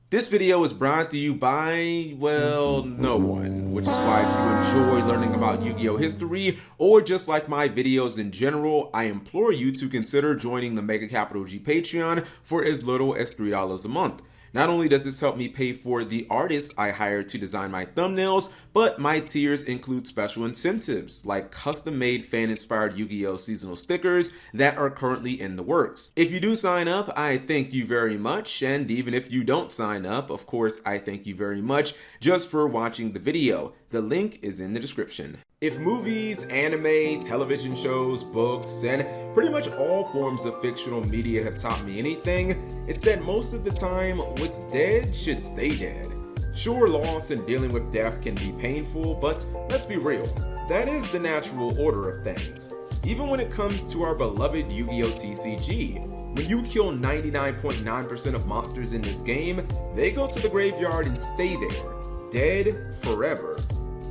This video is brought to you by, well, no one, which is why if you enjoy learning about Yu-Gi-Oh history, or just like my videos in general, I implore you to consider joining the Mega Capital G Patreon for as little as $3 a month. Not only does this help me pay for the artists I hired to design my thumbnails, but my tiers include special incentives like custom-made fan-inspired Yu-Gi-Oh seasonal stickers that are currently in the works. If you do sign up, I thank you very much, and even if you don't sign up, of course I thank you very much just for watching the video. The link is in the description. If movies, anime, television shows, books, and pretty much all forms of fictional media have taught me anything, it's that most of the time, what's dead should stay dead. Sure, loss and dealing with death can be painful, but let's be real, that is the natural order of things. Even when it comes to our beloved Yu-Gi-Oh TCG, when you kill 99.9% of monsters in this game, they go to the graveyard and stay there, dead forever.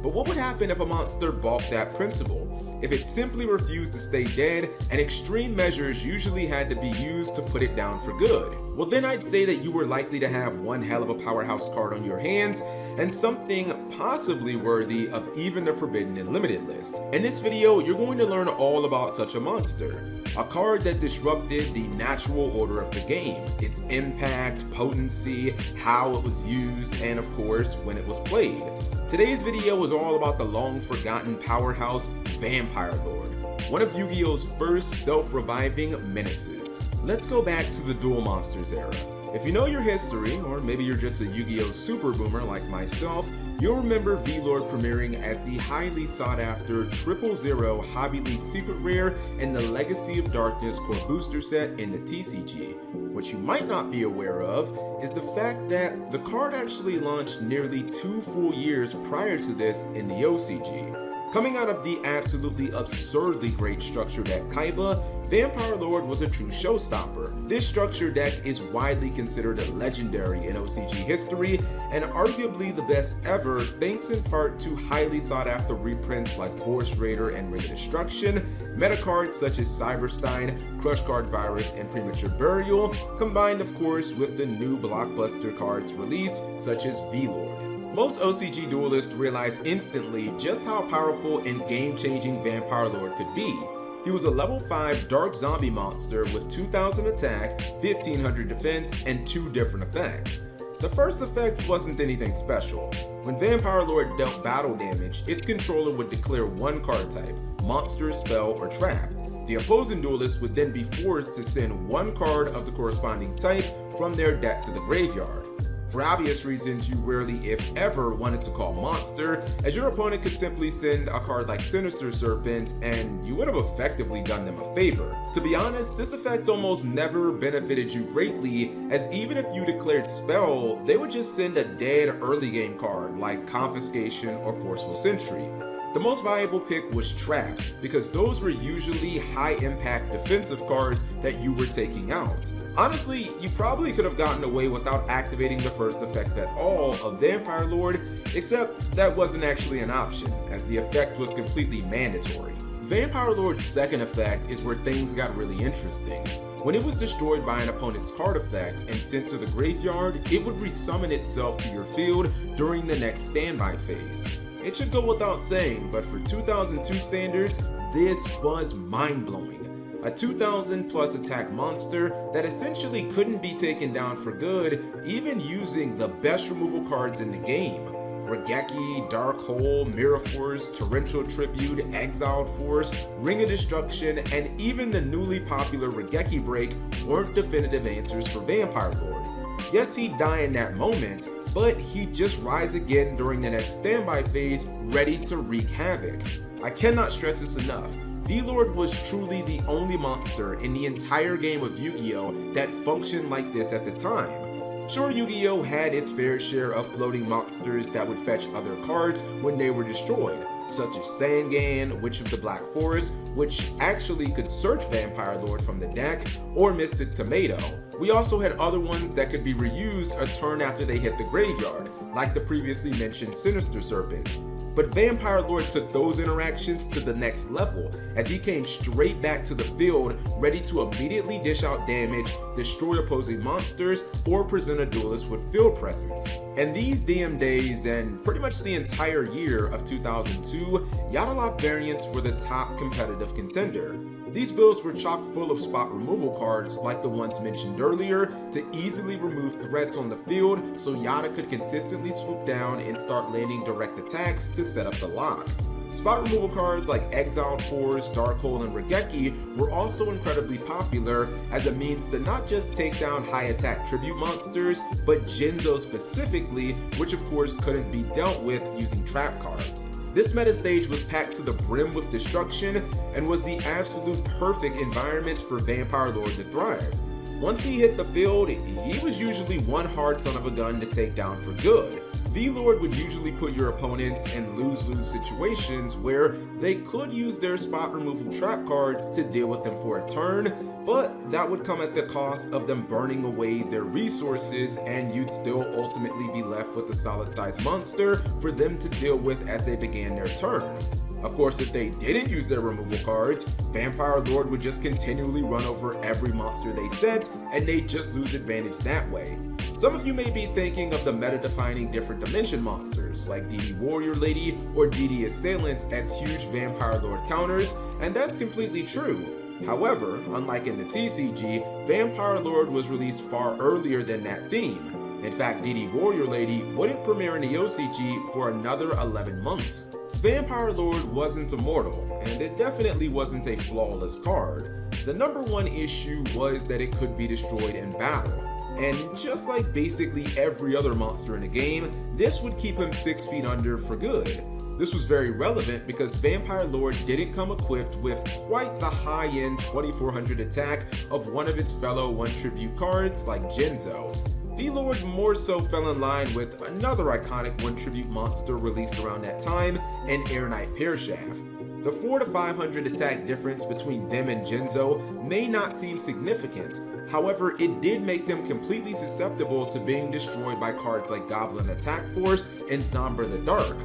But what would happen if a monster balked that principle? If it simply refused to stay dead, and extreme measures usually had to be used to put it down for good? Well, then I'd say that you were likely to have one hell of a powerhouse card on your hands, and something possibly worthy of even the Forbidden and Limited list. In this video, you're going to learn all about such a monster. A card that disrupted the natural order of the game, its impact, potency, how it was used, and of course, when it was played. Today's video is all about the long-forgotten powerhouse Vampire Lord, one of Yu-Gi-Oh's first self-reviving menaces. Let's go back to the Duel Monsters era. If you know your history, or maybe you're just a Yu-Gi-Oh super boomer like myself, you'll remember V-Lord premiering as the highly sought-after 000 Hobby League Secret Rare in the Legacy of Darkness core booster set in the TCG. What you might not be aware of is the fact that the card actually launched nearly 2 full years prior to this in the OCG. Coming out of the absolutely absurdly great structure deck Kaiba, Vampire Lord was a true showstopper. This structure deck is widely considered a legendary in OCG history, and arguably the best ever thanks in part to highly sought after reprints like Force Raider and Ring of Destruction, meta cards such as Cyberstein, Crush Card Virus, and Premature Burial, combined of course with the new blockbuster cards released such as V-Lord. Most OCG duelists realized instantly just how powerful and game-changing Vampire Lord could be. He was a level 5 dark zombie monster with 2000 attack, 1500 defense, and 2 different effects. The first effect wasn't anything special. When Vampire Lord dealt battle damage, its controller would declare one card type, monster, spell, or trap. The opposing duelist would then be forced to send one card of the corresponding type from their deck to the graveyard. For obvious reasons, you rarely, if ever, wanted to call monster, as your opponent could simply send a card like Sinister Serpent and you would have effectively done them a favor. To be honest, this effect almost never benefited you greatly, as even if you declared spell, they would just send a dead early game card like Confiscation or Forceful Sentry. The most valuable pick was Trap, because those were usually high impact defensive cards that you were taking out. Honestly, you probably could have gotten away without activating the first effect at all of Vampire Lord, except that wasn't actually an option, as the effect was completely mandatory. Vampire Lord's second effect is where things got really interesting. When it was destroyed by an opponent's card effect and sent to the graveyard, it would resummon itself to your field during the next standby phase. It should go without saying, but for 2002 standards, this was mind-blowing. A 2000 plus attack monster that essentially couldn't be taken down for good, even using the best removal cards in the game. Regeki, Dark Hole, Mirror Force, Torrential Tribute, Exiled Force, Ring of Destruction, and even the newly popular Regeki Break weren't definitive answers for Vampire Lord. Yes, he'd die in that moment, but he'd just rise again during the next standby phase, ready to wreak havoc. I cannot stress this enough. V-Lord was truly the only monster in the entire game of Yu-Gi-Oh that functioned like this at the time. Sure, Yu-Gi-Oh had its fair share of floating monsters that would fetch other cards when they were destroyed, such as Sangan, Witch of the Black Forest, which actually could search Vampire Lord from the deck, or Mystic Tomato. We also had other ones that could be reused a turn after they hit the graveyard, like the previously mentioned Sinister Serpent. But Vampire Lord took those interactions to the next level, as he came straight back to the field, ready to immediately dish out damage, destroy opposing monsters, or present a duelist with field presence. And these DM days, and pretty much the entire year of 2002, Yadalock variants were the top competitive contender. These builds were chock full of spot removal cards like the ones mentioned earlier to easily remove threats on the field so Yada could consistently swoop down and start landing direct attacks to set up the lock. Spot removal cards like Exiled Thurs, Darkhold, and Regeki were also incredibly popular as a means to not just take down high attack tribute monsters, but Jinzo specifically, which of course couldn't be dealt with using trap cards. This meta stage was packed to the brim with destruction and was the absolute perfect environment for Vampire Lord to thrive. Once he hit the field, he was usually one hard son of a gun to take down for good. V-Lord would usually put your opponents in lose-lose situations where they could use their spot removal trap cards to deal with them for a turn, but that would come at the cost of them burning away their resources, and you'd still ultimately be left with a solid-sized monster for them to deal with as they began their turn. Of course, if they didn't use their removal cards, Vampire Lord would just continually run over every monster they sent, and they'd just lose advantage that way. Some of you may be thinking of the meta-defining different dimension monsters like DD Warrior Lady or DD Assailant as huge Vampire Lord counters, and that's completely true. However, unlike in the TCG, Vampire Lord was released far earlier than that theme. In fact, DD Warrior Lady wouldn't premiere in the OCG for another 11 months. Vampire Lord wasn't immortal, and it definitely wasn't a flawless card. The number one issue was that it could be destroyed in battle. And just like basically every other monster in the game, this would keep him 6 feet under for good. This was very relevant because Vampire Lord didn't come equipped with quite the high-end 2400 attack of one of its fellow 1 tribute cards like Jinzo. V-Lord more so fell in line with another iconic 1 tribute monster released around that time, an Air Knight Pearshaft. The 400 to 500 attack difference between them and Jinzo may not seem significant, however it did make them completely susceptible to being destroyed by cards like Goblin Attack Force and Sombra the Dark,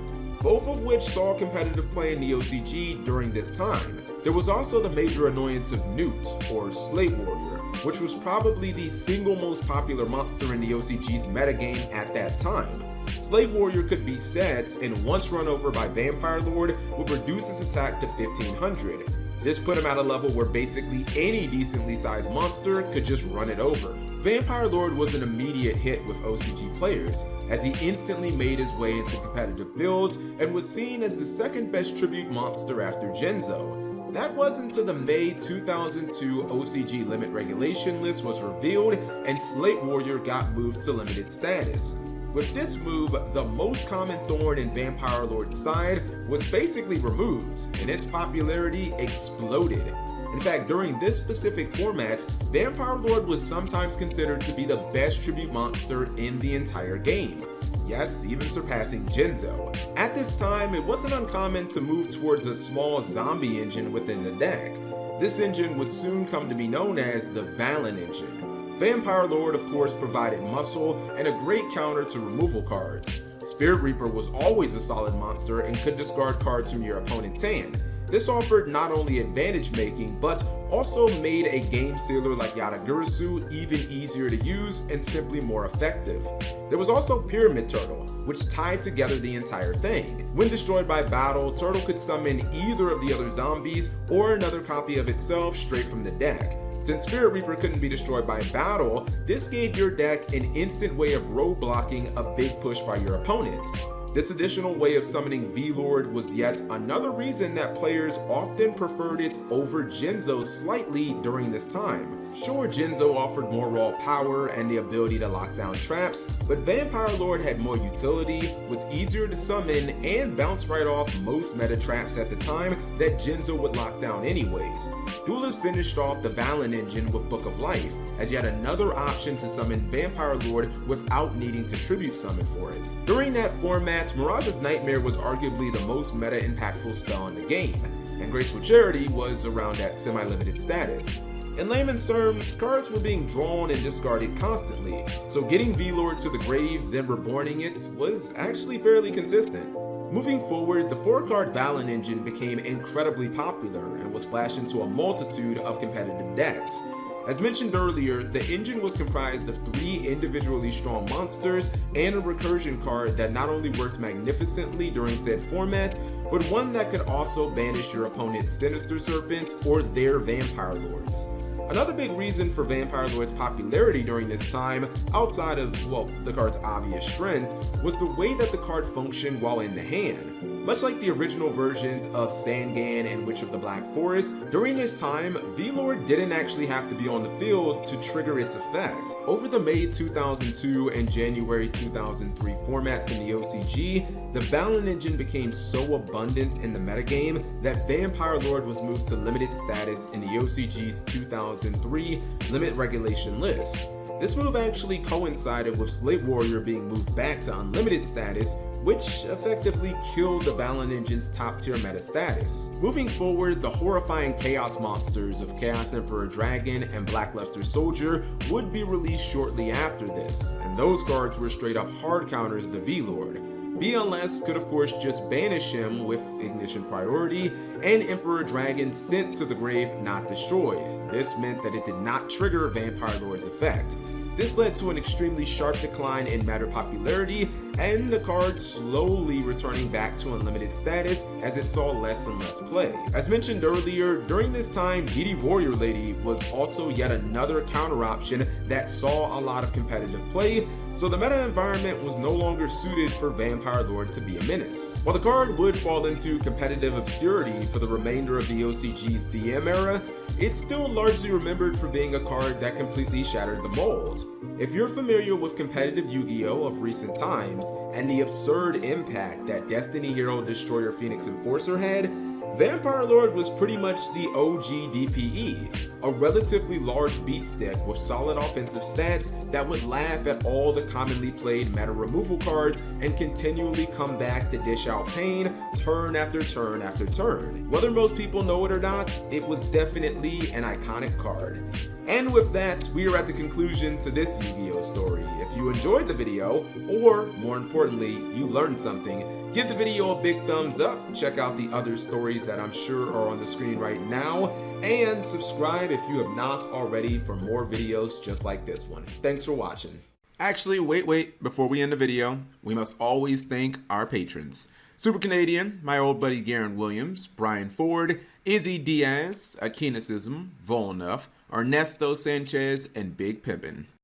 both of which saw competitive play in the OCG during this time. There was also the major annoyance of Newt, or Slate Warrior, which was probably the single most popular monster in the OCG's metagame at that time. Slate Warrior could be set and once run over by Vampire Lord would reduce his attack to 1500. This put him at a level where basically any decently sized monster could just run it over. Vampire Lord was an immediate hit with OCG players, as he instantly made his way into competitive builds and was seen as the second best tribute monster after Jinzo. That was until the May 2002 OCG limit regulation list was revealed and Slate Warrior got moved to limited status. With this move, the most common thorn in Vampire Lord's side was basically removed, and its popularity exploded. In fact, during this specific format, Vampire Lord was sometimes considered to be the best tribute monster in the entire game. Yes, even surpassing Jinzo. At this time, it wasn't uncommon to move towards a small zombie engine within the deck. This engine would soon come to be known as the Valen engine. Vampire Lord of course provided muscle and a great counter to removal cards. Spirit Reaper was always a solid monster and could discard cards from your opponent's hand. This offered not only advantage making, but also made a game sealer like Yatagarasu even easier to use and simply more effective. There was also Pyramid Turtle, which tied together the entire thing. When destroyed by battle, Turtle could summon either of the other zombies or another copy of itself straight from the deck. Since Spirit Reaper couldn't be destroyed by battle, this gave your deck an instant way of road-blocking a big push by your opponent. This additional way of summoning V-Lord was yet another reason that players often preferred it over Jinzo slightly during this time. Sure, Jinzo offered more raw power and the ability to lock down traps, but Vampire Lord had more utility, was easier to summon, and bounced right off most meta traps at the time that Jinzo would lock down anyways. Duelists finished off the Valen engine with Book of Life, as yet another option to summon Vampire Lord without needing to tribute summon for it. During that format, Mirage of Nightmare was arguably the most meta impactful spell in the game, and Graceful Charity was around that semi-limited status. In layman's terms, cards were being drawn and discarded constantly, so getting V-Lord to the grave, then reborning it, was actually fairly consistent. Moving forward, the 4-card Valen engine became incredibly popular and was splashed into a multitude of competitive decks. As mentioned earlier, the engine was comprised of 3 individually strong monsters and a recursion card that not only worked magnificently during said format, but one that could also banish your opponent's Sinister Serpent or their Vampire Lords. Another big reason for Vampire Lord's popularity during this time, outside of, well, the card's obvious strength, was the way that the card functioned while in the hand. Much like the original versions of Sangan and Witch of the Black Forest, during this time, V-Lord didn't actually have to be on the field to trigger its effect. Over the May 2002 and January 2003 formats in the OCG, the Valen engine became so abundant in the metagame that Vampire Lord was moved to limited status in the OCG's 2003 limit regulation list. This move actually coincided with Slate Warrior being moved back to unlimited status, which effectively killed the Valen engine's top tier meta status. Moving forward, the horrifying chaos monsters of Chaos Emperor Dragon and Blackluster Soldier would be released shortly after this, and those cards were straight up hard counters to V-Lord. BLS could of course just banish him with Ignition Priority, and Emperor Dragon sent to the grave, not destroyed. This meant that it did not trigger Vampire Lord's effect. This led to an extremely sharp decline in meta popularity, and the card slowly returning back to unlimited status as it saw less and less play. As mentioned earlier, during this time, Giddy Warrior Lady was also yet another counter option that saw a lot of competitive play, so the meta environment was no longer suited for Vampire Lord to be a menace. While the card would fall into competitive obscurity for the remainder of the OCG's DM era, it's still largely remembered for being a card that completely shattered the mold. If you're familiar with competitive Yu-Gi-Oh! Of recent times, and the absurd impact that Destiny Hero Destroyer Phoenix Enforcer had, Vampire Lord was pretty much the OG DPE, a relatively large beat stick with solid offensive stats that would laugh at all the commonly played meta removal cards and continually come back to dish out pain turn after turn after turn. Whether most people know it or not, it was definitely an iconic card. And with that, we are at the conclusion to this Yu-Gi-Oh! Story. If you enjoyed the video, or more importantly, you learned something, give the video a big thumbs up, check out the other stories that I'm sure are on the screen right now, and subscribe if you have not already for more videos just like this one. Thanks for watching. Actually, wait, before we end the video, we must always thank our patrons. Super Canadian, my old buddy Garen Williams, Brian Ford, Izzy Diaz, Akinasism, Volnuff, Ernesto Sanchez, and Big Pimpin'.